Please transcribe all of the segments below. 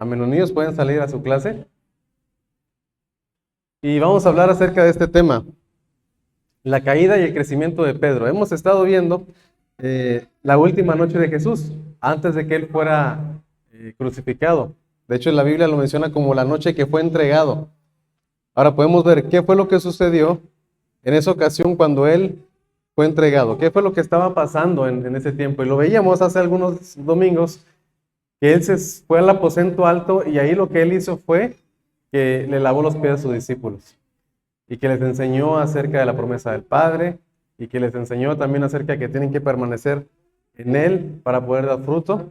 Amén. Los niños pueden salir a su clase. Y vamos a hablar acerca de este tema, la caída y el crecimiento de Pedro. Hemos estado viendo la última noche de Jesús, antes de que él fuera crucificado. De hecho, la Biblia lo menciona como la noche que fue entregado. Ahora podemos ver qué fue lo que sucedió en esa ocasión cuando él fue entregado. ¿Qué fue lo que estaba pasando en ese tiempo? Y lo veíamos hace algunos domingos, que él se fue al aposento alto y ahí lo que él hizo fue que le lavó los pies a sus discípulos y que les enseñó acerca de la promesa del Padre y que les enseñó también acerca de que tienen que permanecer en Él para poder dar fruto.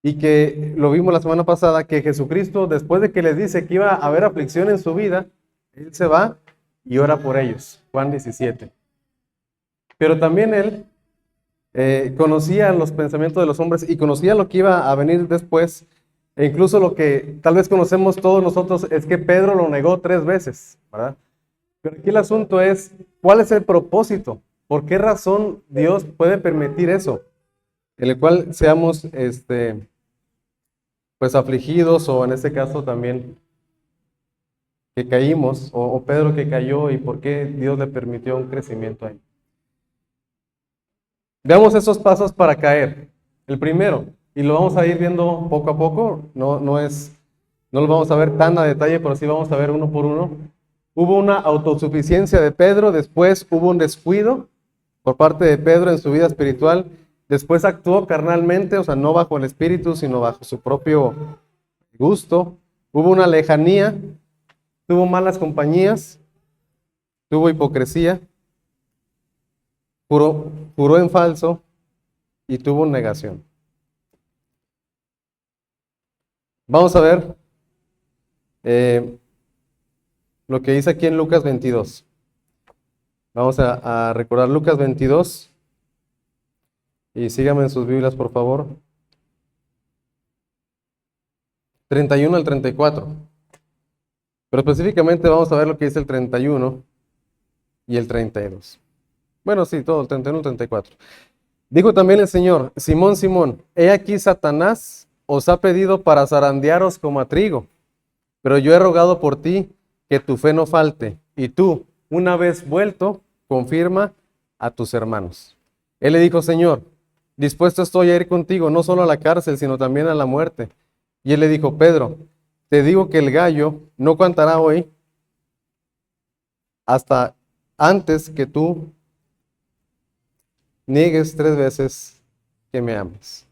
Y que lo vimos la semana pasada, que Jesucristo, después de que les dice que iba a haber aflicción en su vida, Él se va y ora por ellos. Juan 17. Pero también Él conocía los pensamientos de los hombres y conocía lo que iba a venir después. E incluso lo que tal vez conocemos todos nosotros es que Pedro lo negó 3 veces, ¿verdad? Pero aquí el asunto es, ¿cuál es el propósito? ¿Por qué razón Dios puede permitir eso? En el cual seamos, pues afligidos, o en este caso también que caímos, o Pedro que cayó, y por qué Dios le permitió un crecimiento ahí. Veamos esos pasos para caer. El primero, y lo vamos a ir viendo poco a poco, no lo vamos a ver tan a detalle, pero sí vamos a ver uno por uno. Hubo una autosuficiencia de Pedro, después hubo un descuido por parte de Pedro en su vida espiritual, después actuó carnalmente, o sea, no bajo el espíritu, sino bajo su propio gusto. Hubo una lejanía, tuvo malas compañías, tuvo hipocresía, juró en falso y tuvo negación. Vamos a ver lo que dice aquí en Lucas 22. Vamos a recordar Lucas 22. Y síganme en sus Biblias, por favor. 31 al 34. Pero específicamente vamos a ver lo que dice el 31 y el 32. Bueno, sí, todo, el 31 y el 34. Dijo también el Señor: Simón, Simón, he aquí Satanás os ha pedido para zarandearos como a trigo, pero yo he rogado por ti que tu fe no falte, y tú, una vez vuelto, confirma a tus hermanos. Él le dijo: Señor, dispuesto estoy a ir contigo, no solo a la cárcel, sino también a la muerte. Y él le dijo: Pedro, te digo que el gallo no cantará hoy hasta antes que tú niegues 3 veces que me ames.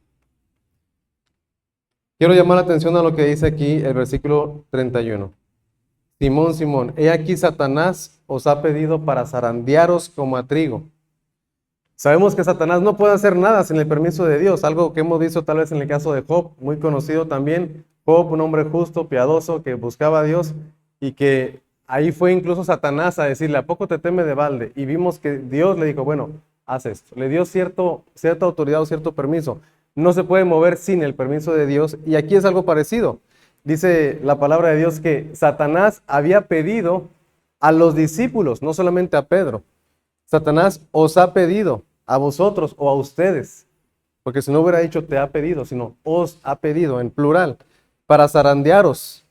Quiero llamar la atención a lo que dice aquí el versículo 31. Simón, Simón, he aquí Satanás os ha pedido para zarandearos como a trigo. Sabemos que Satanás no puede hacer nada sin el permiso de Dios, algo que hemos visto tal vez en el caso de Job, muy conocido también. Job, un hombre justo, piadoso, que buscaba a Dios, y que ahí fue incluso Satanás a decirle: ¿a poco te teme de balde? Y vimos que Dios le dijo: bueno, haz esto. Le dio cierta autoridad o cierto permiso. No se puede mover sin el permiso de Dios, y aquí es algo parecido. Dice la palabra de Dios que Satanás había pedido a los discípulos, no solamente a Pedro. Satanás os ha pedido a vosotros o a ustedes, porque si no hubiera dicho te ha pedido, sino os ha pedido en plural, para zarandearos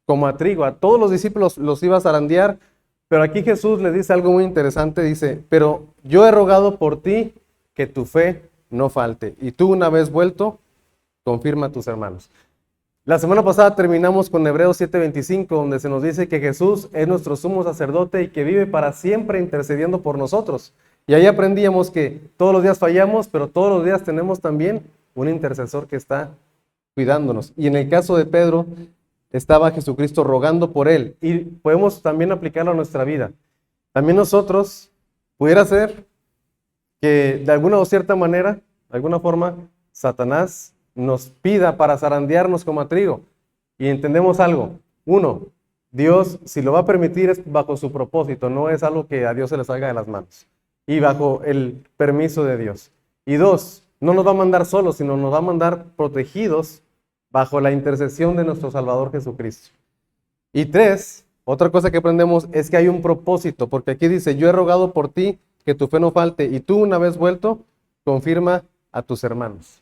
como a trigo. A todos los discípulos los iba a zarandear, pero aquí Jesús les dice algo muy interesante. Dice: pero yo he rogado por ti que tu fe no falte, y tú, una vez vuelto, confirma a tus hermanos. La semana pasada terminamos con Hebreos 7:25, donde se nos dice que Jesús es nuestro sumo sacerdote y que vive para siempre intercediendo por nosotros. Y ahí aprendíamos que todos los días fallamos, pero todos los días tenemos también un intercesor que está cuidándonos. Y en el caso de Pedro, estaba Jesucristo rogando por él. Y podemos también aplicarlo a nuestra vida. También nosotros, pudiera ser que de alguna o cierta manera, de alguna forma, Satanás nos pida para zarandearnos como a trigo. Y entendemos algo. 1, Dios, si lo va a permitir, es bajo su propósito, no es algo que a Dios se le salga de las manos. Y bajo el permiso de Dios. Y 2, no nos va a mandar solos, sino nos va a mandar protegidos bajo la intercesión de nuestro Salvador Jesucristo. Y 3, otra cosa que aprendemos es que hay un propósito, porque aquí dice: yo he rogado por ti que tu fe no falte, y tú, una vez vuelto, confirma a tus hermanos.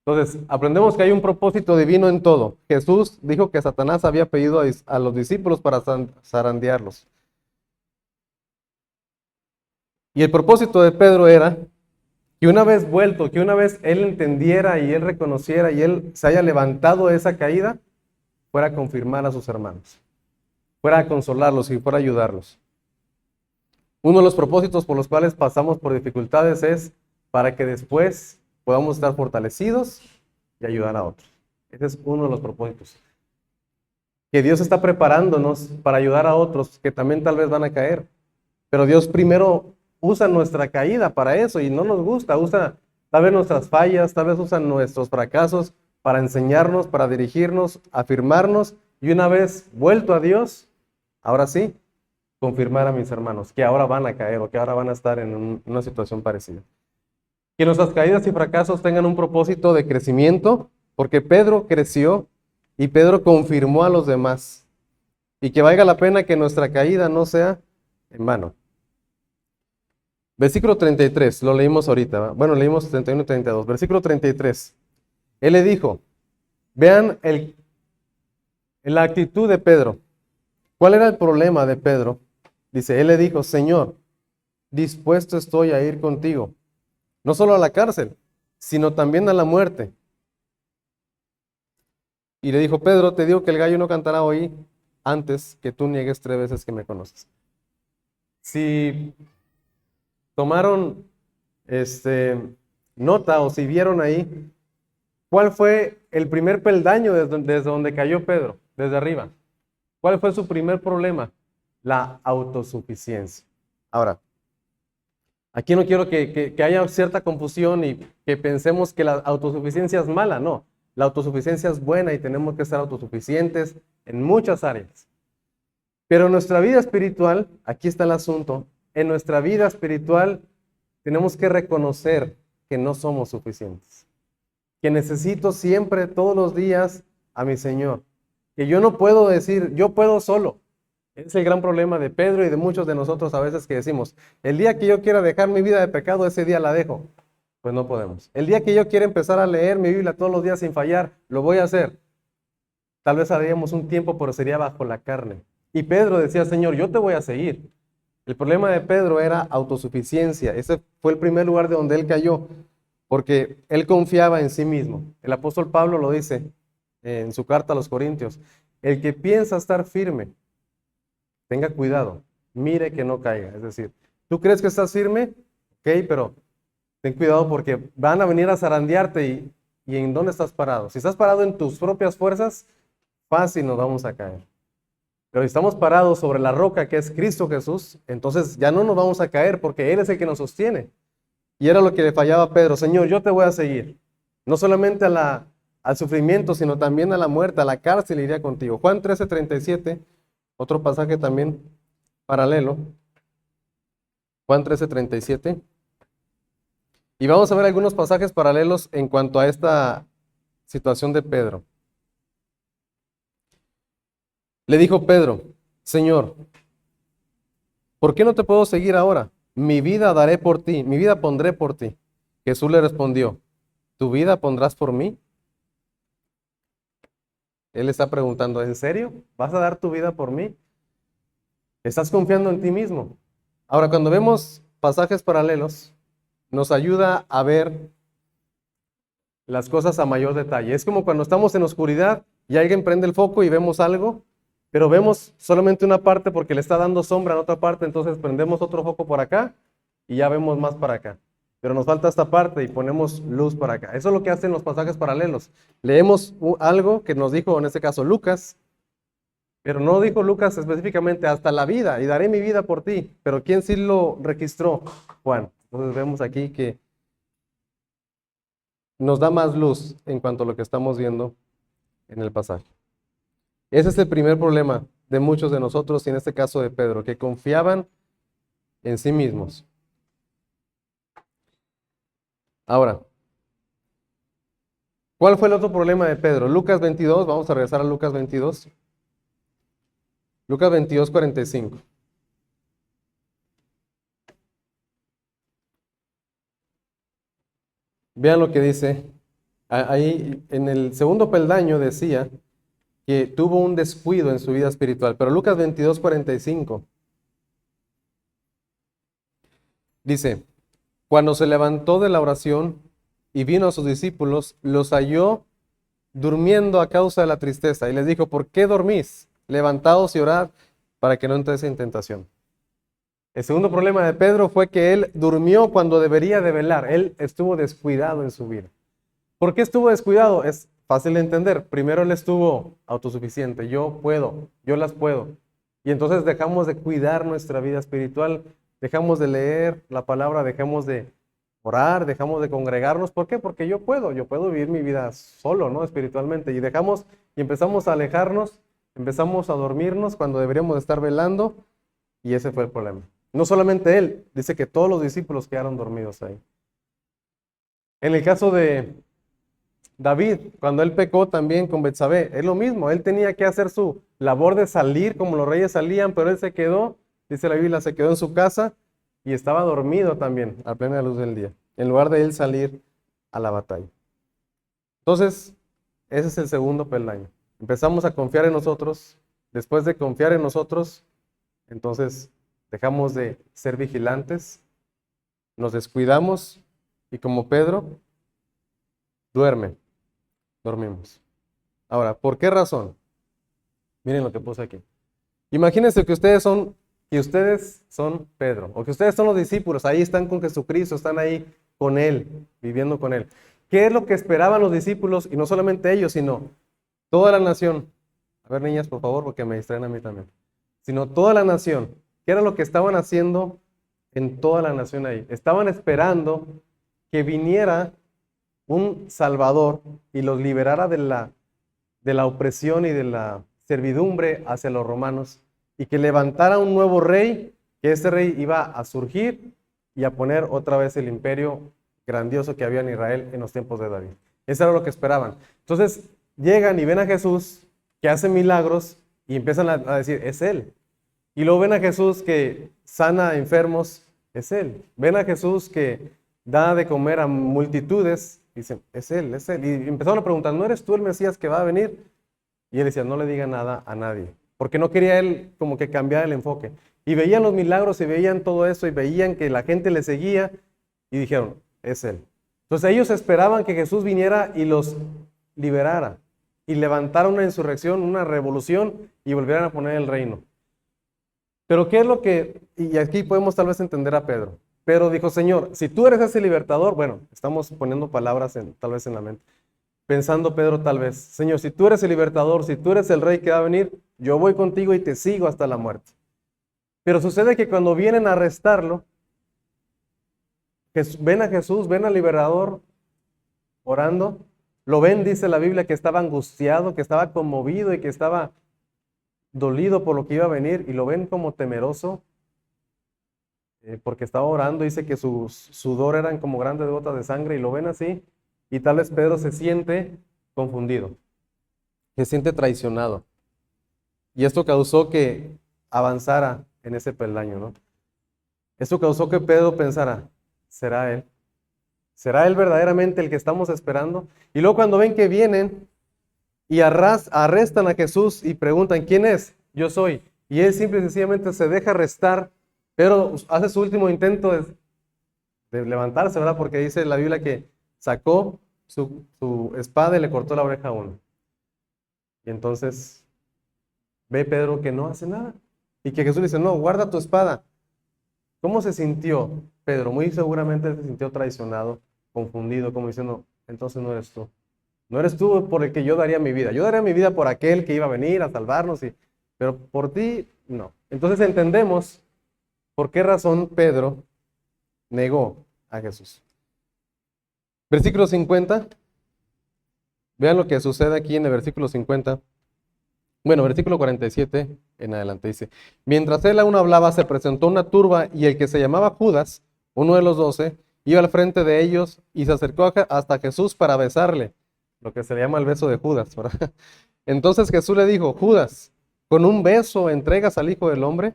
Entonces, aprendemos que hay un propósito divino en todo. Jesús dijo que Satanás había pedido a los discípulos para zarandearlos. Y el propósito de Pedro era que una vez vuelto, que una vez él entendiera y él reconociera y él se haya levantado de esa caída, fuera a confirmar a sus hermanos, fuera a consolarlos y fuera a ayudarlos. Uno de los propósitos por los cuales pasamos por dificultades es para que después podamos estar fortalecidos y ayudar a otros. Ese es uno de los propósitos. Que Dios está preparándonos para ayudar a otros que también tal vez van a caer. Pero Dios primero usa nuestra caída para eso y no nos gusta. Usa tal vez nuestras fallas, tal vez usa nuestros fracasos para enseñarnos, para dirigirnos, afirmarnos y una vez vuelto a Dios, ahora sí, confirmar a mis hermanos que ahora van a caer o que ahora van a estar en una situación parecida. Que nuestras caídas y fracasos tengan un propósito de crecimiento, porque Pedro creció y Pedro confirmó a los demás. Y que valga la pena que nuestra caída no sea en vano. Versículo 33, lo leímos ahorita. ¿Va? Bueno, leímos 31 y 32. Versículo 33. Él le dijo, vean la actitud de Pedro. ¿Cuál era el problema de Pedro? Dice, él le dijo, Señor, dispuesto estoy a ir contigo, no solo a la cárcel, sino también a la muerte. Y le dijo, Pedro, te digo que el gallo no cantará hoy antes que tú niegues 3 veces que me conoces. Si tomaron nota o si vieron ahí, ¿cuál fue el primer peldaño desde donde cayó Pedro? Desde arriba. ¿Cuál fue su primer problema? La autosuficiencia. Ahora, aquí no quiero que haya cierta confusión y que pensemos que la autosuficiencia es mala, no. La autosuficiencia es buena y tenemos que ser autosuficientes en muchas áreas. Pero en nuestra vida espiritual, aquí está el asunto, en nuestra vida espiritual tenemos que reconocer que no somos suficientes. Que necesito siempre, todos los días, a mi Señor. Que yo no puedo decir, yo puedo solo. Es el gran problema de Pedro y de muchos de nosotros a veces que decimos, el día que yo quiera dejar mi vida de pecado, ese día la dejo. Pues no podemos. El día que yo quiera empezar a leer mi Biblia todos los días sin fallar, lo voy a hacer. Tal vez haríamos un tiempo, pero sería bajo la carne. Y Pedro decía, Señor, yo te voy a seguir. El problema de Pedro era autosuficiencia. Ese fue el primer lugar de donde él cayó, porque él confiaba en sí mismo. El apóstol Pablo lo dice en su carta a los Corintios. El que piensa estar firme, tenga cuidado, mire que no caiga. Es decir, ¿tú crees que estás firme? Ok, pero ten cuidado porque van a venir a zarandearte y ¿en dónde estás parado? Si estás parado en tus propias fuerzas, fácil nos vamos a caer. Pero si estamos parados sobre la roca que es Cristo Jesús, entonces ya no nos vamos a caer porque Él es el que nos sostiene. Y era lo que le fallaba a Pedro. Señor, yo te voy a seguir. No solamente al sufrimiento, sino también a la muerte, a la cárcel iría contigo. Juan 13:37, otro pasaje también paralelo. Juan 13:37. Y vamos a ver algunos pasajes paralelos en cuanto a esta situación de Pedro. Le dijo Pedro, Señor, ¿por qué no te puedo seguir ahora? Mi vida daré por ti, mi vida pondré por ti. Jesús le respondió, ¿tu vida pondrás por mí? Él está preguntando, ¿en serio? ¿Vas a dar tu vida por mí? ¿Estás confiando en ti mismo? Ahora, cuando vemos pasajes paralelos, nos ayuda a ver las cosas a mayor detalle. Es como cuando estamos en oscuridad y alguien prende el foco y vemos algo, pero vemos solamente una parte porque le está dando sombra en otra parte, entonces prendemos otro foco por acá y ya vemos más para acá. Pero nos falta esta parte y ponemos luz para acá. Eso es lo que hacen los pasajes paralelos. Leemos algo que nos dijo, en este caso, Lucas, pero no dijo Lucas específicamente hasta la vida y daré mi vida por ti. Pero ¿quién sí lo registró? Juan. Entonces vemos aquí que nos da más luz en cuanto a lo que estamos viendo en el pasaje. Ese es el primer problema de muchos de nosotros y en este caso de Pedro, que confiaban en sí mismos. Ahora, ¿cuál fue el otro problema de Pedro? Lucas 22, vamos a regresar a Lucas 22. Lucas 22, 45. Vean lo que dice Ahí en el segundo peldaño decía que tuvo un descuido en su vida espiritual, pero Lucas 22:45 dice, cuando se levantó de la oración y vino a sus discípulos, los halló durmiendo a causa de la tristeza y les dijo, ¿por qué dormís? Levantaos y orad para que no entréis en tentación. El segundo problema de Pedro fue que él durmió cuando debería de velar. Él estuvo descuidado en su vida. ¿Por qué estuvo descuidado? Es fácil de entender. Primero él estuvo autosuficiente. Yo puedo, yo las puedo. Y entonces dejamos de cuidar nuestra vida espiritual, dejamos de leer la palabra, dejamos de orar, dejamos de congregarnos. ¿Por qué? Porque yo puedo vivir mi vida solo, ¿no? Espiritualmente. Y dejamos y empezamos a alejarnos, empezamos a dormirnos cuando deberíamos estar velando. Y ese fue el problema. No solamente él, dice que todos los discípulos quedaron dormidos ahí. En el caso de David, cuando él pecó también con Betsabé, es lo mismo, él tenía que hacer su labor de salir como los reyes salían, pero él se quedó, dice la Biblia, se quedó en su casa y estaba dormido también a plena luz del día, en lugar de él salir a la batalla. Entonces, ese es el segundo peldaño. Empezamos a confiar en nosotros, después de confiar en nosotros, entonces dejamos de ser vigilantes, nos descuidamos y como Pedro, dormimos. Ahora, ¿por qué razón? Miren lo que puse aquí. Imagínense que ustedes son Pedro, o que ustedes son los discípulos, ahí están con Jesucristo, están ahí con Él, viviendo con Él. ¿Qué es lo que esperaban los discípulos? Y no solamente ellos, sino toda la nación. A ver, niñas, por favor, porque me distraen a mí también. Sino toda la nación. ¿Qué era lo que estaban haciendo en toda la nación ahí? Estaban esperando que viniera un Salvador y los liberara de la opresión y de la servidumbre hacia los romanos y que levantara un nuevo rey, que ese rey iba a surgir y a poner otra vez el imperio grandioso que había en Israel en los tiempos de David. Eso era lo que esperaban. Entonces llegan y ven a Jesús que hace milagros y empiezan a decir, es Él. Y luego ven a Jesús que sana a enfermos, es Él. Ven a Jesús que da de comer a multitudes, dicen, es Él, es Él. Y empezaron a preguntar, ¿no eres tú el Mesías que va a venir? Y él decía, no le diga nada a nadie, porque no quería él como que cambiar el enfoque. Y veían los milagros y veían todo eso y veían que la gente le seguía y dijeron, es Él. Entonces ellos esperaban que Jesús viniera y los liberara y levantara una insurrección, una revolución y volvieran a poner el reino. Pero ¿qué es lo que, y aquí podemos tal vez entender a Pedro? Pedro dijo, Señor, si tú eres ese libertador, bueno, estamos poniendo palabras tal vez en la mente. Pensando Pedro tal vez, Señor, si tú eres el libertador, si tú eres el rey que va a venir, yo voy contigo y te sigo hasta la muerte. Pero sucede que cuando vienen a arrestarlo, ven a Jesús, ven al libertador orando, lo ven, dice la Biblia, que estaba angustiado, que estaba conmovido y que estaba dolido por lo que iba a venir y lo ven como temeroso porque estaba orando, dice que sus sudor eran como grandes gotas de sangre y lo ven así y tal vez Pedro se siente confundido, se siente traicionado y esto causó que avanzara en ese peldaño, ¿no? Esto causó que Pedro pensara, ¿será él? ¿Será él verdaderamente el que estamos esperando? Y luego cuando ven que vienen y arrestan a Jesús y preguntan, ¿quién es? Yo soy. Y él simple y sencillamente se deja arrestar, pero hace su último intento de levantarse, ¿verdad? Porque dice la Biblia que sacó su espada y le cortó la oreja a uno. Y entonces ve Pedro que no hace nada. Y que Jesús le dice, no, guarda tu espada. ¿Cómo se sintió Pedro? Muy seguramente se sintió traicionado, confundido, como diciendo, entonces no eres tú. No eres tú por el que yo daría mi vida. Yo daría mi vida por aquel que iba a venir a salvarnos, pero por ti, no. Entonces entendemos por qué razón Pedro negó a Jesús. Versículo 50. Vean lo que sucede aquí en el versículo 50. Bueno, versículo 47 en adelante dice, mientras él aún hablaba, se presentó una turba y el que se llamaba Judas, uno de los 12, iba al frente de ellos y se acercó hasta Jesús para besarle, lo que se le llama el beso de Judas, ¿verdad? Entonces Jesús le dijo, Judas, ¿con un beso entregas al Hijo del Hombre?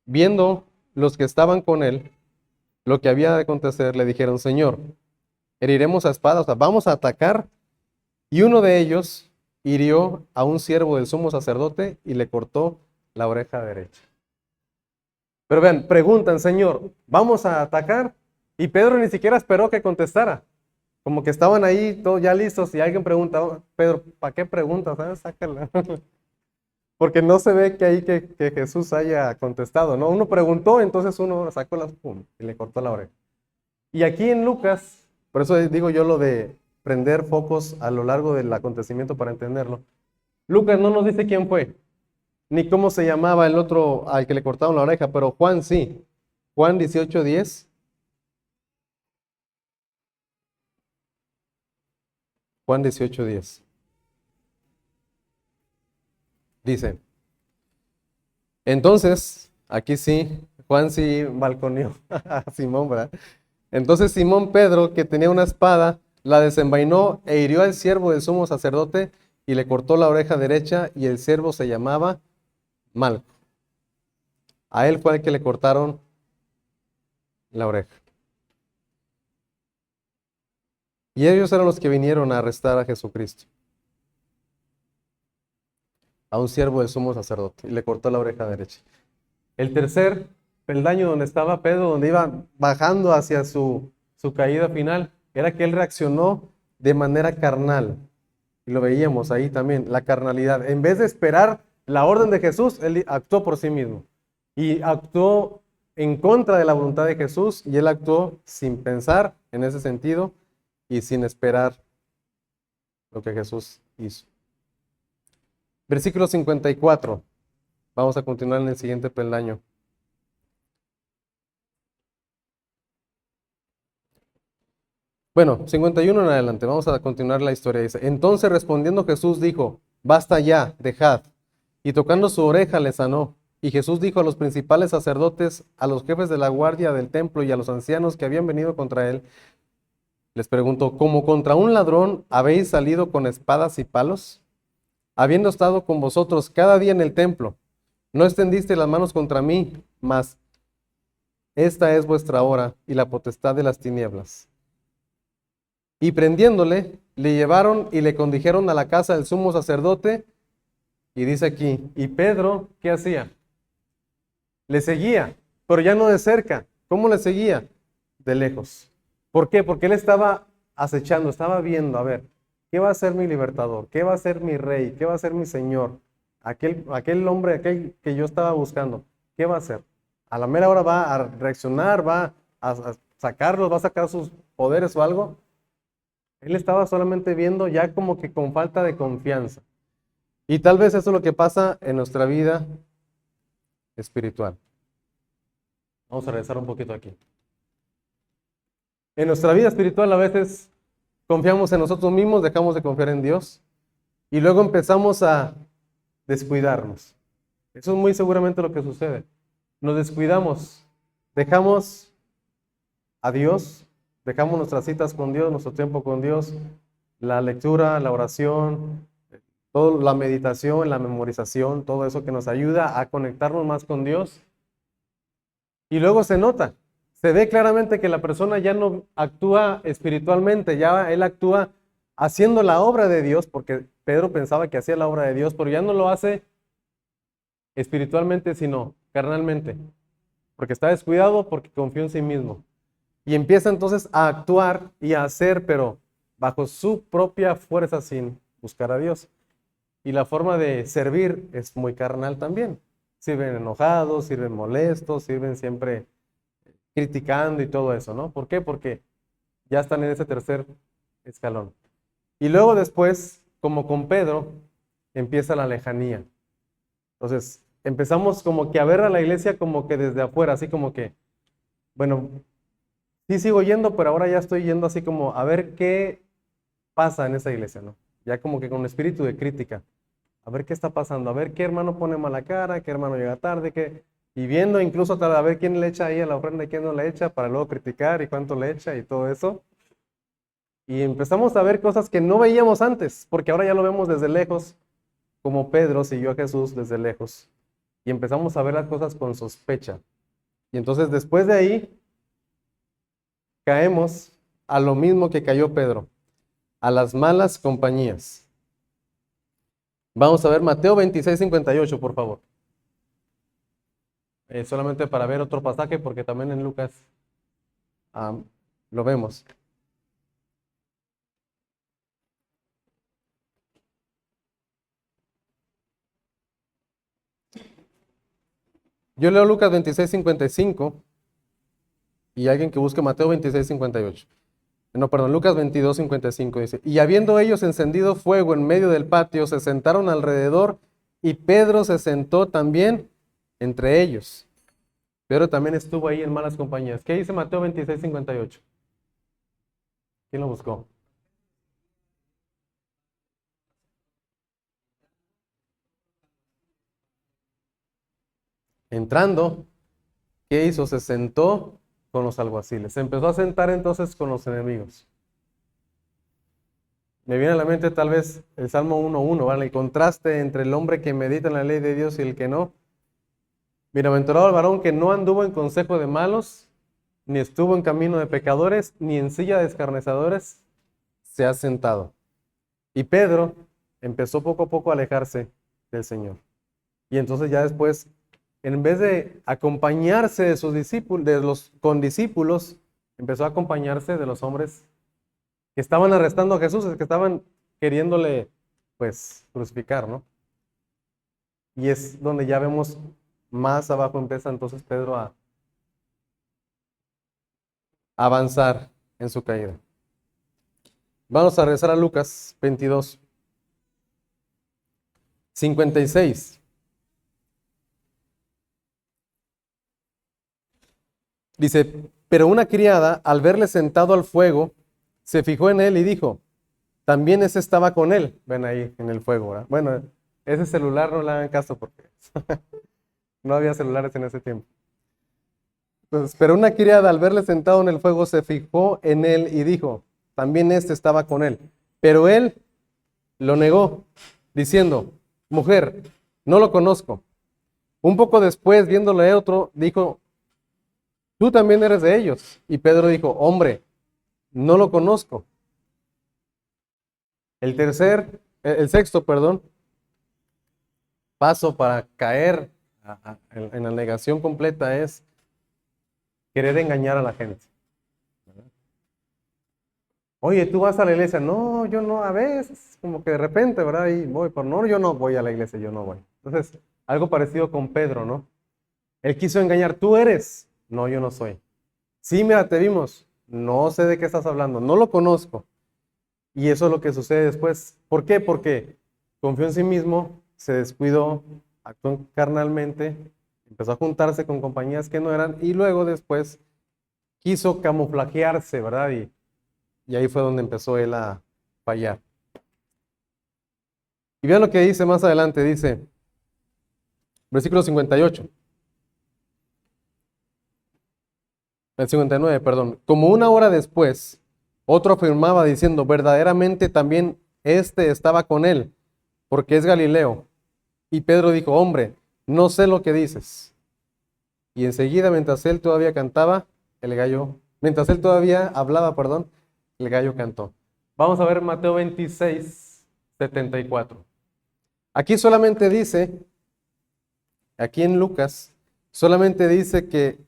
Viendo los que estaban con él lo que había de acontecer, le dijeron, Señor, heriremos a espada, o sea, vamos a atacar. Y uno de ellos hirió a un siervo del sumo sacerdote y le cortó la oreja derecha. Pero vean, preguntan, Señor, ¿vamos a atacar? Y Pedro ni siquiera esperó que contestara. Como que estaban ahí todos ya listos y alguien pregunta, "Oh, Pedro, ¿para qué preguntas? Sácala". Porque no se ve que ahí que Jesús haya contestado, ¿no? Uno preguntó, entonces uno sacó las pum y le cortó la oreja. Y aquí en Lucas, por eso digo yo lo de prender focos a lo largo del acontecimiento para entenderlo. Lucas no nos dice quién fue, ni cómo se llamaba el otro al que le cortaron la oreja, pero Juan sí. Juan 18:10. Juan 18:10. Dice, entonces, aquí sí, Juan sí balconeó a Simón, ¿verdad? Entonces Simón Pedro, que tenía una espada, la desenvainó e hirió al siervo del sumo sacerdote y le cortó la oreja derecha, y el siervo se llamaba Malco. A él fue el que le cortaron la oreja. Y ellos eran los que vinieron a arrestar a Jesucristo, a un siervo del sumo sacerdote, y le cortó la oreja derecha. El tercer peldaño donde estaba Pedro, donde iba bajando hacia su caída final, era que él reaccionó de manera carnal. Y lo veíamos ahí también, la carnalidad. En vez de esperar la orden de Jesús, él actuó por sí mismo. Y actuó en contra de la voluntad de Jesús, y él actuó sin pensar en ese sentido y sin esperar lo que Jesús hizo. Versículo 54. Vamos a continuar en el siguiente peldaño. Bueno, 51 en adelante, vamos a continuar la historia. Dice, entonces respondiendo Jesús dijo, basta ya, dejad. Y tocando su oreja le sanó. Y Jesús dijo a los principales sacerdotes, a los jefes de la guardia del templo y a los ancianos que habían venido contra él, les preguntó, ¿como contra un ladrón habéis salido con espadas y palos? Habiendo estado con vosotros cada día en el templo, no extendiste las manos contra mí, mas esta es vuestra hora y la potestad de las tinieblas. Y prendiéndole, le llevaron y le condujeron a la casa del sumo sacerdote. Y dice aquí, y Pedro, ¿qué hacía? Le seguía, pero ya no de cerca. ¿Cómo le seguía? De lejos. ¿Por qué? Porque él estaba acechando, estaba viendo, a ver, ¿qué va a ser mi libertador? ¿Qué va a ser mi rey? ¿Qué va a ser mi señor? Aquel hombre, aquel que yo estaba buscando, ¿qué va a hacer? A la mera hora va a reaccionar, va a sacarlos, va a sacar sus poderes o algo. Él estaba solamente viendo ya como que con falta de confianza. Y tal vez eso es lo que pasa en nuestra vida espiritual. Vamos a regresar un poquito aquí. En nuestra vida espiritual a veces confiamos en nosotros mismos, dejamos de confiar en Dios y luego empezamos a descuidarnos. Eso es muy seguramente lo que sucede. Nos descuidamos, dejamos a Dios, dejamos nuestras citas con Dios, nuestro tiempo con Dios, la lectura, la oración, toda la meditación, la memorización, todo eso que nos ayuda a conectarnos más con Dios. Y luego se nota, se ve claramente que la persona ya no actúa espiritualmente, ya él actúa haciendo la obra de Dios, porque Pedro pensaba que hacía la obra de Dios, pero ya no lo hace espiritualmente, sino carnalmente, porque está descuidado, porque confió en sí mismo. Y empieza entonces a actuar y a hacer, pero bajo su propia fuerza, sin buscar a Dios. Y la forma de servir es muy carnal también. Sirven enojados, sirven molestos, sirven siempre criticando y todo eso, ¿no? ¿Por qué? Porque ya están en ese tercer escalón. Y luego después, como con Pedro, empieza la lejanía. Entonces, empezamos como que a ver a la iglesia como que desde afuera, así como que, bueno, sí sigo yendo, pero ahora ya estoy yendo así como a ver qué pasa en esa iglesia, ¿no? Ya como que con espíritu de crítica. A ver qué está pasando, a ver qué hermano pone mala cara, qué hermano llega tarde, y viendo incluso a ver quién le echa ahí a la ofrenda y quién no le echa, para luego criticar y cuánto le echa y todo eso. Y empezamos a ver cosas que no veíamos antes, porque ahora ya lo vemos desde lejos, como Pedro siguió a Jesús desde lejos. Y empezamos a ver las cosas con sospecha. Y entonces después de ahí, caemos a lo mismo que cayó Pedro, a las malas compañías. Vamos a ver Mateo 26:58, por favor. Solamente para ver otro pasaje, porque también en Lucas lo vemos. Yo leo Lucas 26:55 y alguien que busque Mateo 26:58. No, perdón, Lucas 22:55 dice, y habiendo ellos encendido fuego en medio del patio, se sentaron alrededor y Pedro se sentó también entre ellos. Pedro también estuvo ahí en malas compañías. ¿Qué dice Mateo 26:58? ¿Quién lo buscó? Entrando, ¿qué hizo? Se sentó con los alguaciles. Se empezó a sentar entonces con los enemigos. Me viene a la mente tal vez el Salmo 1:1, ¿vale? El contraste entre el hombre que medita en la ley de Dios y el que no. Bienaventurado el varón que no anduvo en consejo de malos, ni estuvo en camino de pecadores, ni en silla de escarnecedores se ha sentado. Y Pedro empezó poco a poco a alejarse del Señor. Y entonces ya después, en vez de acompañarse de sus discípulos, de los condiscípulos, empezó a acompañarse de los hombres que estaban arrestando a Jesús, que estaban queriéndole, pues, crucificar, ¿no? Y es donde ya vemos más abajo empieza entonces Pedro a avanzar en su caída. Vamos a regresar a Lucas 22:56. Dice, pero una criada, al verle sentado al fuego, se fijó en él y dijo, también ese estaba con él. Ven ahí en el fuego, ¿verdad? Bueno, ese celular no le hagan caso porque no había celulares en ese tiempo. Entonces, pero una criada al verle sentado en el fuego se fijó en él y dijo, también este estaba con él. Pero él lo negó, diciendo, mujer, no lo conozco. Un poco después, viéndole otro, dijo, tú también eres de ellos. Y Pedro dijo, hombre, no lo conozco. El sexto, perdón, paso para caer en la negación completa es querer engañar a la gente. Oye, ¿tú vas a la iglesia? No, yo no, a veces, como que de repente, ¿verdad? Y voy, pero no, yo no voy a la iglesia, yo no voy. Entonces, algo parecido con Pedro, ¿no? Él quiso engañar, ¿tú eres? No, yo no soy. Sí, mira, te vimos. No sé de qué estás hablando, no lo conozco. Y eso es lo que sucede después. ¿Por qué? Porque confió en sí mismo, se descuidó, actuó carnalmente, empezó a juntarse con compañías que no eran y luego después quiso camuflajearse, ¿verdad? Y ahí fue donde empezó él a fallar. Y vean lo que dice más adelante, dice, versículo 58. El 59, perdón. Como una hora después, otro afirmaba diciendo, verdaderamente también este estaba con él, porque es Galileo. Y Pedro dijo, hombre, no sé lo que dices. Y enseguida, mientras él todavía mientras él todavía hablaba, perdón, el gallo cantó. Vamos a ver Mateo 26:74. Aquí solamente dice, aquí en Lucas, solamente dice que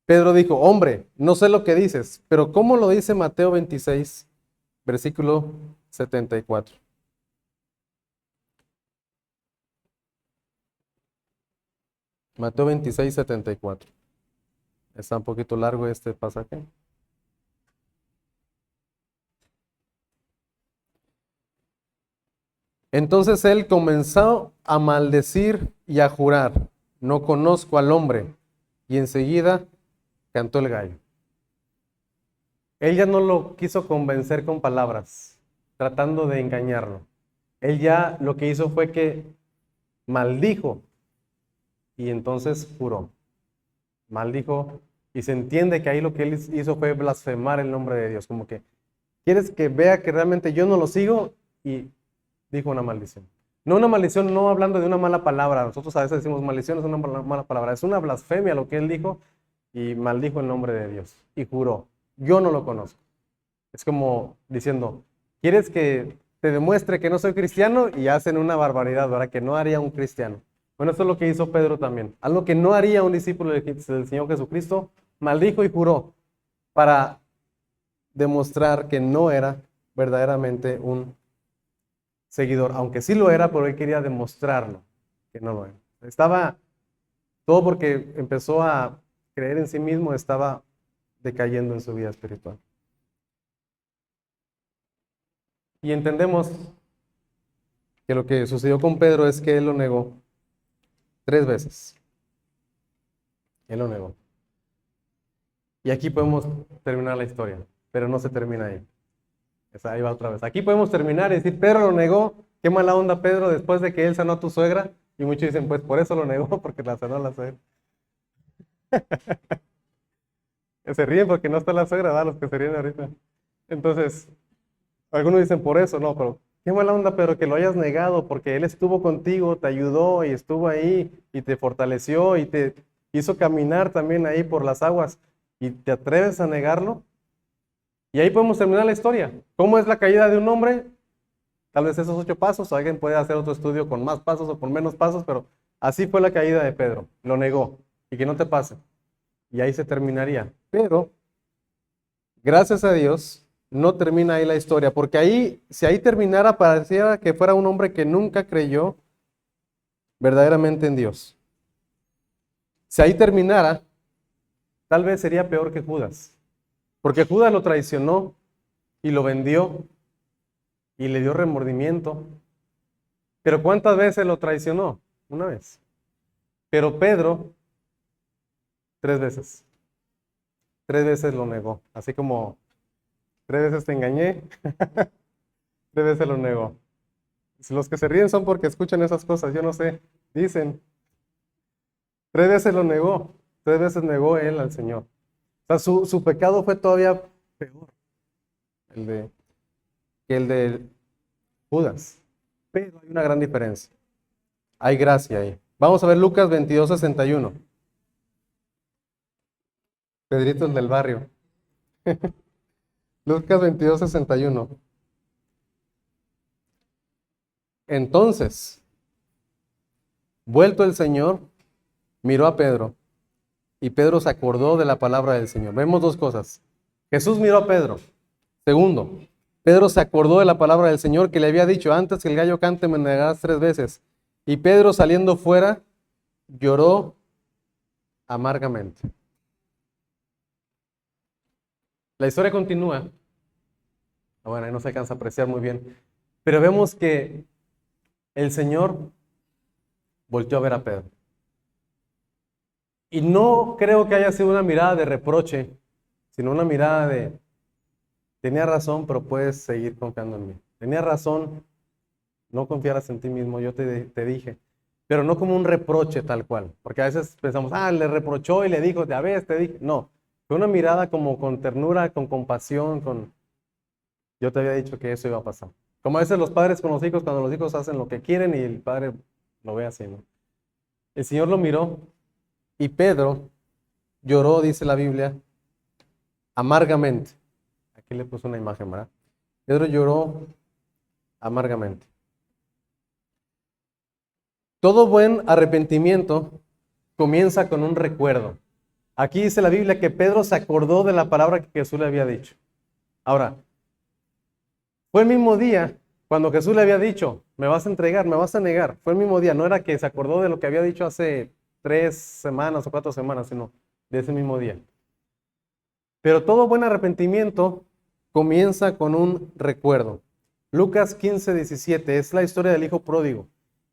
Pedro dijo, hombre, no sé lo que dices, pero ¿cómo lo dice Mateo 26, versículo 74? Mateo 26:74. Está un poquito largo este pasaje. Entonces él comenzó a maldecir y a jurar, no conozco al hombre. Y enseguida cantó el gallo. Él ya no lo quiso convencer con palabras, tratando de engañarlo. Él ya lo que hizo fue que maldijo y entonces juró. Maldijo y se entiende que ahí lo que él hizo fue blasfemar el nombre de Dios. Como que, ¿quieres que vea que realmente yo no lo sigo? Y dijo una maldición. No una maldición, no hablando de una mala palabra. Nosotros a veces decimos maldición es una mala palabra. Es una blasfemia lo que él dijo y maldijo el nombre de Dios y juró. yo no lo conozco. Es como diciendo, ¿quieres que te demuestre que no soy cristiano? Y hacen una barbaridad, ¿verdad? Que no haría un cristiano. Bueno, eso es lo que hizo Pedro también. Algo que no haría un discípulo del Señor Jesucristo, maldijo y juró para demostrar que no era verdaderamente un seguidor, aunque sí lo era, pero él quería demostrarlo, que no lo era. Estaba, todo porque empezó a creer en sí mismo, estaba decayendo en su vida espiritual. Y entendemos que lo que sucedió con Pedro es que él lo negó 3 veces. Él lo negó. Y aquí podemos terminar la historia, pero no se termina ahí. Ahí va otra vez. Aquí podemos terminar y decir, Pedro lo negó. Qué mala onda, Pedro, después de que él sanó a tu suegra. Y muchos dicen, pues por eso lo negó, porque la sanó la suegra. Se ríen porque no está la suegra, ¿verdad? Los que se ríen ahorita. Entonces, algunos dicen por eso, no, pero qué mala onda, pero que lo hayas negado, porque él estuvo contigo, te ayudó y estuvo ahí y te fortaleció y te hizo caminar también ahí por las aguas. ¿Y te atreves a negarlo? Y ahí podemos terminar la historia. ¿Cómo es la caída de un hombre? Tal vez esos 8 pasos, alguien puede hacer otro estudio con más pasos o con menos pasos, pero así fue la caída de Pedro. Lo negó. Y que no te pase. Y ahí se terminaría. Pero, gracias a Dios, no termina ahí la historia, porque ahí, si ahí terminara, pareciera que fuera un hombre que nunca creyó verdaderamente en Dios. Si ahí terminara, tal vez sería peor que Judas, porque Judas lo traicionó y lo vendió y le dio remordimiento. Pero ¿cuántas veces lo traicionó? Una vez. Pero Pedro, 3 veces. 3 veces lo negó. Así como 3 veces te engañé, 3 veces lo negó. Si los que se ríen son porque escuchan esas cosas, yo no sé. Dicen, 3 veces lo negó. 3 veces negó él al Señor. O sea, su pecado fue todavía peor el de, que el de Judas. Pero hay una gran diferencia. Hay gracia ahí. Vamos a ver Lucas 22:61. Pedrito el del barrio. Lucas 22:61. Entonces, vuelto el Señor, miró a Pedro y Pedro se acordó de la palabra del Señor. Vemos 2 cosas. Jesús miró a Pedro. Segundo, Pedro se acordó de la palabra del Señor que le había dicho, antes que el gallo cante me negarás 3 veces. Y Pedro saliendo fuera lloró amargamente. La historia continúa. Bueno, ahí no se alcanza a apreciar muy bien. Pero vemos que el Señor volteó a ver a Pedro. Y no creo que haya sido una mirada de reproche, sino una mirada de, tenía razón, pero puedes seguir confiando en mí. Tenía razón, no confiaras en ti mismo, yo te dije. Pero no como un reproche tal cual, porque a veces pensamos, le reprochó y le dijo, ya ves, te dije. No, fue una mirada como con ternura, con compasión, yo te había dicho que eso iba a pasar. Como a veces los padres con los hijos, cuando los hijos hacen lo que quieren y el padre lo ve así, ¿no? El Señor lo miró y Pedro lloró, dice la Biblia, amargamente. Aquí le puse una imagen, ¿verdad? Pedro lloró amargamente. Todo buen arrepentimiento comienza con un recuerdo. Aquí dice la Biblia que Pedro se acordó de la palabra que Jesús le había dicho. Ahora, fue el mismo día cuando Jesús le había dicho, me vas a entregar, me vas a negar. Fue el mismo día, no era que se acordó de lo que había dicho hace 3 semanas o 4 semanas, sino de ese mismo día. Pero todo buen arrepentimiento comienza con un recuerdo. Lucas 15:17 es la historia del hijo pródigo.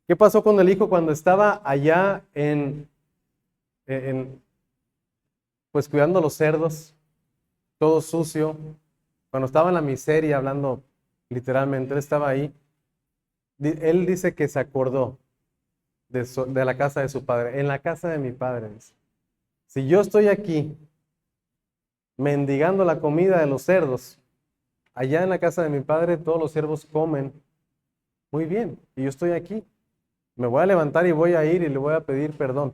¿Qué pasó con el hijo cuando estaba allá pues cuidando los cerdos, todo sucio? Cuando estaba en la miseria, hablando literalmente, él estaba ahí. Él dice que se acordó de la casa de su padre. En la casa de mi padre, dice. Si yo estoy aquí mendigando la comida de los cerdos, allá en la casa de mi padre todos los siervos comen muy bien y yo estoy aquí. Me voy a levantar y voy a ir y le voy a pedir perdón.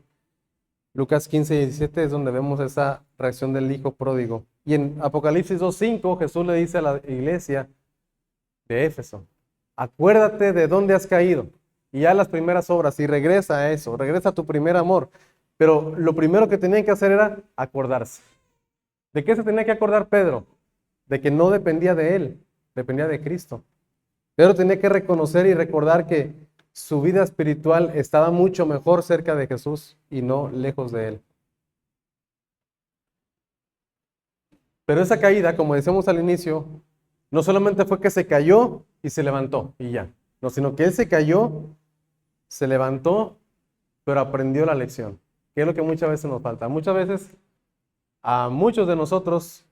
Lucas 15 y 17 es donde vemos esa reacción del hijo pródigo. Y en Apocalipsis 2:5 Jesús le dice a la iglesia de Éfeso, acuérdate de dónde has caído y haz las primeras obras y regresa a eso, regresa a tu primer amor. Pero lo primero que tenían que hacer era acordarse. ¿De qué se tenía que acordar Pedro? De que no dependía de él, dependía de Cristo. Pedro tenía que reconocer y recordar que su vida espiritual estaba mucho mejor cerca de Jesús y no lejos de él. Pero esa caída, como decíamos al inicio, no solamente fue que se cayó y se levantó y ya, no, sino que él se cayó, se levantó, pero aprendió la lección, que es lo que muchas veces nos falta. Muchas veces a muchos de nosotros,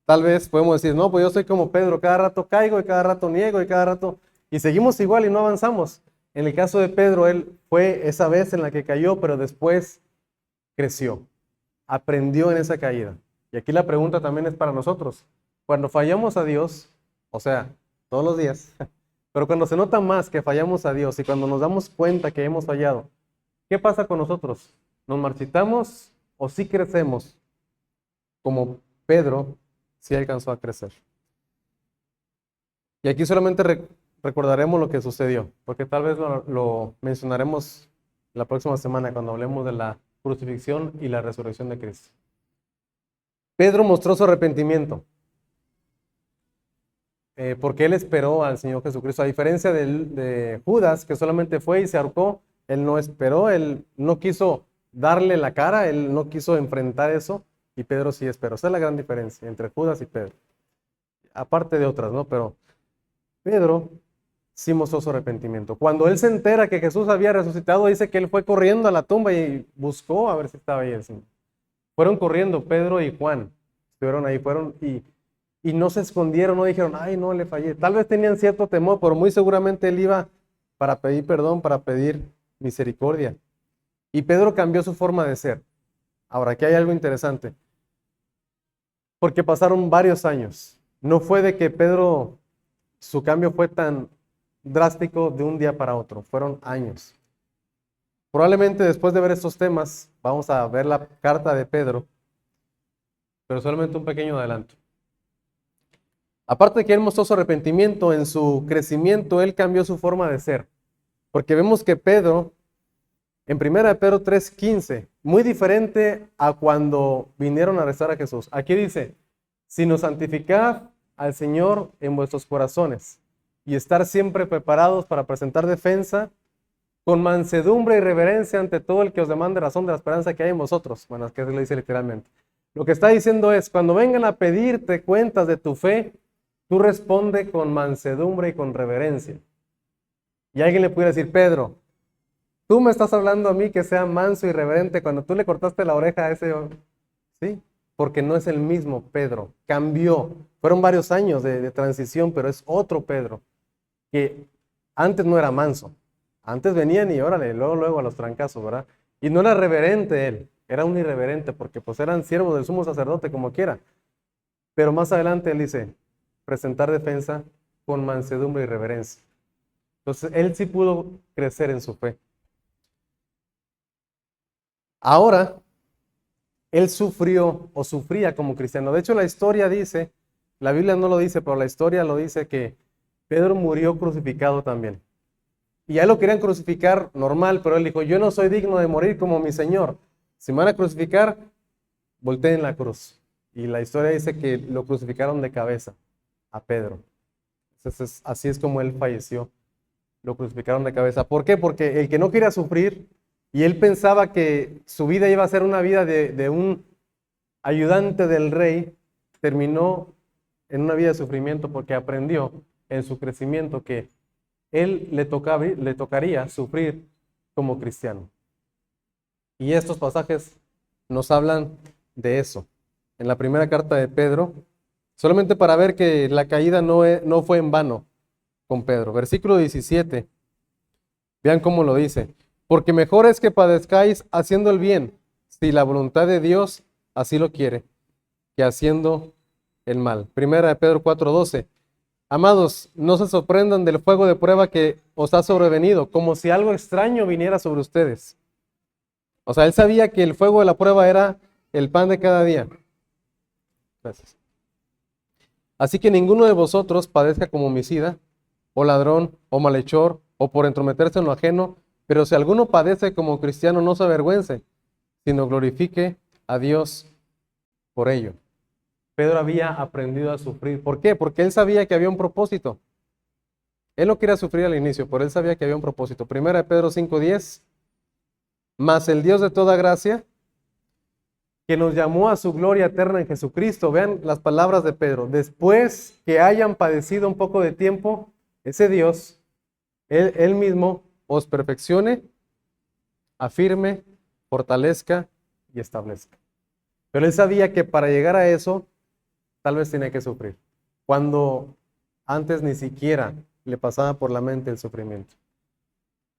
tal vez podemos decir, no, pues yo soy como Pedro, cada rato caigo y cada rato niego y cada rato, y seguimos igual y no avanzamos. En el caso de Pedro, él fue esa vez en la que cayó, pero después creció, aprendió en esa caída. Y aquí la pregunta también es para nosotros. Cuando fallamos a Dios, o sea, todos los días, pero cuando se nota más que fallamos a Dios y cuando nos damos cuenta que hemos fallado, ¿qué pasa con nosotros? ¿Nos marchitamos o sí crecemos? Como Pedro sí alcanzó a crecer. Y aquí solamente recordaremos lo que sucedió, porque tal vez lo mencionaremos la próxima semana cuando hablemos de la crucifixión y la resurrección de Cristo. Pedro mostró su arrepentimiento, porque él esperó al Señor Jesucristo. A diferencia de Judas, que solamente fue y se ahorcó, él no esperó, él no quiso darle la cara, él no quiso enfrentar eso, y Pedro sí esperó. Esa es la gran diferencia entre Judas y Pedro. Aparte de otras, ¿no? Pero Pedro sí mostró su arrepentimiento. Cuando él se entera que Jesús había resucitado, dice que él fue corriendo a la tumba y buscó a ver si estaba ahí el Señor. Fueron corriendo Pedro y Juan, estuvieron ahí, fueron y no se escondieron, no dijeron, ay, no, le fallé. Tal vez tenían cierto temor, pero muy seguramente él iba para pedir perdón, para pedir misericordia. Y Pedro cambió su forma de ser. Ahora, aquí hay algo interesante, porque pasaron varios años. No fue de que Pedro, su cambio fue tan drástico de un día para otro, fueron años. Probablemente después de ver estos temas, vamos a ver la carta de Pedro, pero solamente un pequeño adelanto. Aparte de que él mostró su arrepentimiento, en su crecimiento, él cambió su forma de ser. Porque vemos que Pedro, en 1 Pedro 3:15, muy diferente a cuando vinieron a arrestar a Jesús. Aquí dice, sino santificad al Señor en vuestros corazones y estar siempre preparados para presentar defensa con mansedumbre y reverencia ante todo el que os demande razón de la esperanza que hay en vosotros. Bueno, es que lo dice literalmente. Lo que está diciendo es, cuando vengan a pedirte cuentas de tu fe, tú responde con mansedumbre y con reverencia. Y alguien le pudiera decir, Pedro, tú me estás hablando a mí que sea manso y reverente cuando tú le cortaste la oreja a ese... Sí, porque no es el mismo Pedro, cambió. Fueron varios años de transición, pero es otro Pedro, que antes no era manso. Antes venían y órale, luego a los trancazos, ¿verdad? Y no era reverente él, era un irreverente, porque pues eran siervos del sumo sacerdote como quiera. Pero más adelante él dice, presentar defensa con mansedumbre y reverencia. Entonces él sí pudo crecer en su fe. Ahora, él sufrió o sufría como cristiano. De hecho, la historia dice, la Biblia no lo dice, pero la historia lo dice que Pedro murió crucificado también. Y a él lo querían crucificar normal, pero él dijo, yo no soy digno de morir como mi Señor. Si me van a crucificar, volteen la cruz. Y la historia dice que lo crucificaron de cabeza a Pedro. Entonces, así es como él falleció. Lo crucificaron de cabeza. ¿Por qué? Porque el que no quería sufrir y él pensaba que su vida iba a ser una vida de un ayudante del rey, terminó en una vida de sufrimiento porque aprendió en su crecimiento que él le tocaría sufrir como cristiano. Y estos pasajes nos hablan de eso. En la primera carta de Pedro, solamente para ver que la caída no fue en vano con Pedro. Versículo 17. Vean cómo lo dice. Porque mejor es que padezcáis haciendo el bien, si la voluntad de Dios así lo quiere, que haciendo el mal. Primera de Pedro 4:12. Amados, no se sorprendan del fuego de prueba que os ha sobrevenido, como si algo extraño viniera sobre ustedes. O sea, él sabía que el fuego de la prueba era el pan de cada día. Gracias. Así que ninguno de vosotros padezca como homicida, o ladrón, o malhechor, o por entrometerse en lo ajeno, pero si alguno padece como cristiano, no se avergüence, sino glorifique a Dios por ello. Pedro había aprendido a sufrir. ¿Por qué? Porque él sabía que había un propósito. Él no quería sufrir al inicio, pero él sabía que había un propósito. Primera de Pedro 5:10, mas el Dios de toda gracia, que nos llamó a su gloria eterna en Jesucristo. Vean las palabras de Pedro. Después que hayan padecido un poco de tiempo, ese Dios, él mismo, os perfeccione, afirme, fortalezca y establezca. Pero él sabía que para llegar a eso, tal vez tenía que sufrir. Cuando antes ni siquiera le pasaba por la mente el sufrimiento.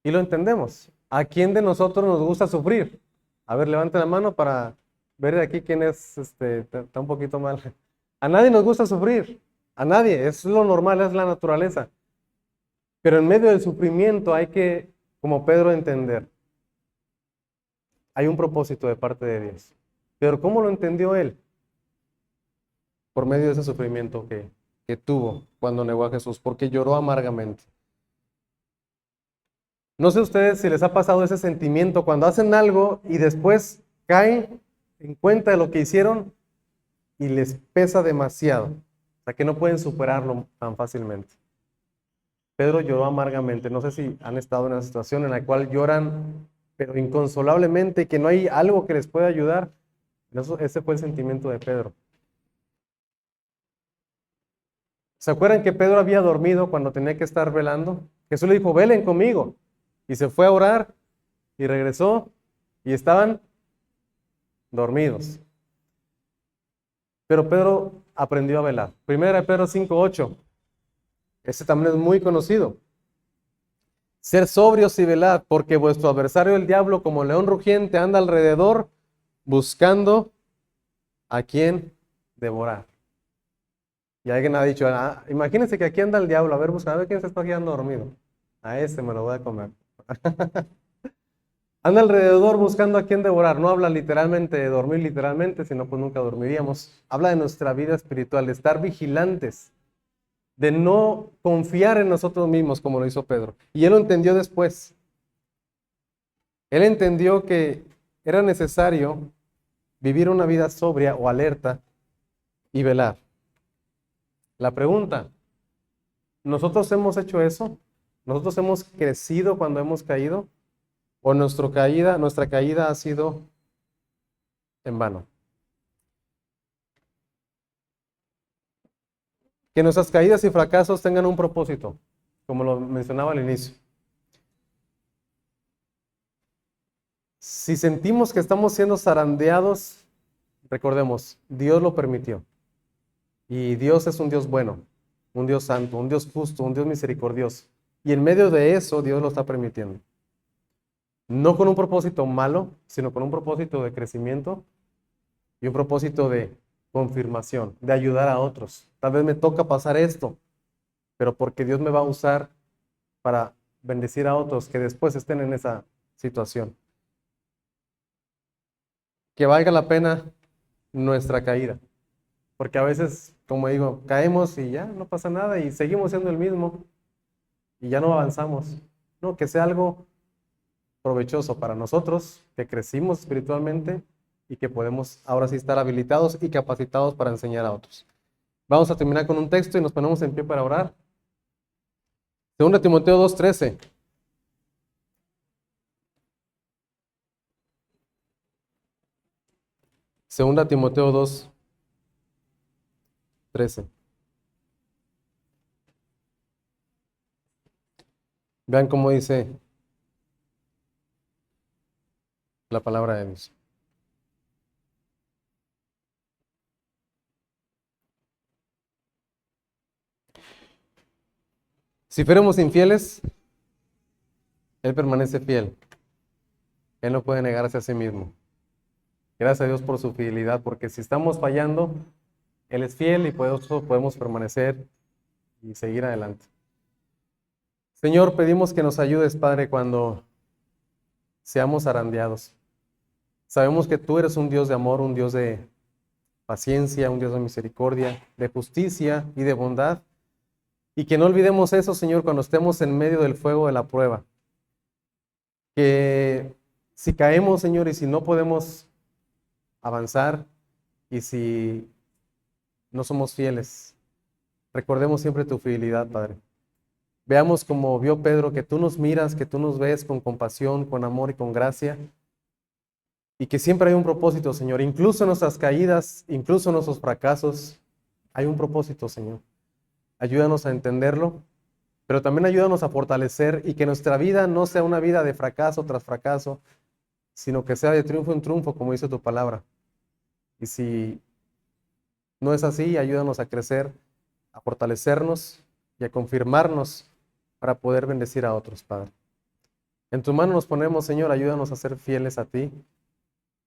Y lo entendemos. ¿A quién de nosotros nos gusta sufrir? A ver, levante la mano para ver de aquí quién es, está un poquito mal. A nadie nos gusta sufrir. A nadie. Es lo normal, es la naturaleza. Pero en medio del sufrimiento hay que, como Pedro, entender. Hay un propósito de parte de Dios. Pero ¿cómo lo entendió él? Por medio de ese sufrimiento que tuvo cuando negó a Jesús, porque lloró amargamente. No sé ustedes si les ha pasado ese sentimiento cuando hacen algo y después caen en cuenta de lo que hicieron y les pesa demasiado, o sea que no pueden superarlo tan fácilmente. Pedro lloró amargamente. No sé si han estado en una situación en la cual lloran, pero inconsolablemente, que no hay algo que les pueda ayudar. Ese fue el sentimiento de Pedro. ¿Se acuerdan que Pedro había dormido cuando tenía que estar velando? Jesús le dijo, velen conmigo. Y se fue a orar y regresó y estaban dormidos. Pero Pedro aprendió a velar. Primera de Pedro 5:8. Este también es muy conocido. Ser sobrios y velad, porque vuestro adversario el diablo, como león rugiente, anda alrededor buscando a quien devorar. Y alguien ha dicho, imagínense que aquí anda el diablo, a ver, busca, a ver quién se está quedando dormido. A ese me lo voy a comer. Anda alrededor buscando a quien devorar. No habla literalmente de dormir literalmente, sino pues nunca dormiríamos. Habla de nuestra vida espiritual, de estar vigilantes, de no confiar en nosotros mismos como lo hizo Pedro. Y él lo entendió después. Él entendió que era necesario vivir una vida sobria o alerta y velar. La pregunta, ¿nosotros hemos hecho eso? ¿Nosotros hemos crecido cuando hemos caído? ¿O nuestra caída ha sido en vano? Que nuestras caídas y fracasos tengan un propósito, como lo mencionaba al inicio. Si sentimos que estamos siendo zarandeados, recordemos, Dios lo permitió. Y Dios es un Dios bueno, un Dios santo, un Dios justo, un Dios misericordioso. Y en medio de eso, Dios lo está permitiendo. No con un propósito malo, sino con un propósito de crecimiento y un propósito de confirmación, de ayudar a otros. Tal vez me toca pasar esto, pero porque Dios me va a usar para bendecir a otros que después estén en esa situación. Que valga la pena nuestra caída. Porque a veces, como digo, caemos y ya no pasa nada y seguimos siendo el mismo y ya no avanzamos. No, que sea algo provechoso para nosotros, que crecimos espiritualmente y que podemos ahora sí estar habilitados y capacitados para enseñar a otros. Vamos a terminar con un texto y nos ponemos en pie para orar. 2 Timoteo 2:13. Segunda Timoteo 2:13. Vean cómo dice la palabra de Dios. Si fuéramos infieles, Él permanece fiel. Él no puede negarse a sí mismo. Gracias a Dios por su fidelidad, porque si estamos fallando, Él es fiel y por eso podemos permanecer y seguir adelante. Señor, pedimos que nos ayudes, Padre, cuando seamos zarandeados. Sabemos que tú eres un Dios de amor, un Dios de paciencia, un Dios de misericordia, de justicia y de bondad. Y que no olvidemos eso, Señor, cuando estemos en medio del fuego de la prueba. Que si caemos, Señor, y si no podemos avanzar, y si no somos fieles, recordemos siempre tu fidelidad, Padre. Veamos como vio Pedro, que tú nos miras, que tú nos ves con compasión, con amor y con gracia, y que siempre hay un propósito, Señor. Incluso en nuestras caídas, incluso en nuestros fracasos, hay un propósito, Señor. Ayúdanos a entenderlo, pero también ayúdanos a fortalecer y que nuestra vida no sea una vida de fracaso tras fracaso, sino que sea de triunfo en triunfo, como dice tu palabra. Y si no es así, ayúdanos a crecer, a fortalecernos y a confirmarnos para poder bendecir a otros, Padre. En tu mano nos ponemos, Señor, ayúdanos a ser fieles a ti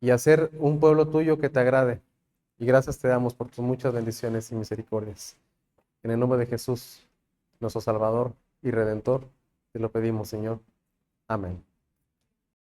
y a ser un pueblo tuyo que te agrade. Y gracias te damos por tus muchas bendiciones y misericordias. En el nombre de Jesús, nuestro Salvador y Redentor, te lo pedimos, Señor. Amén.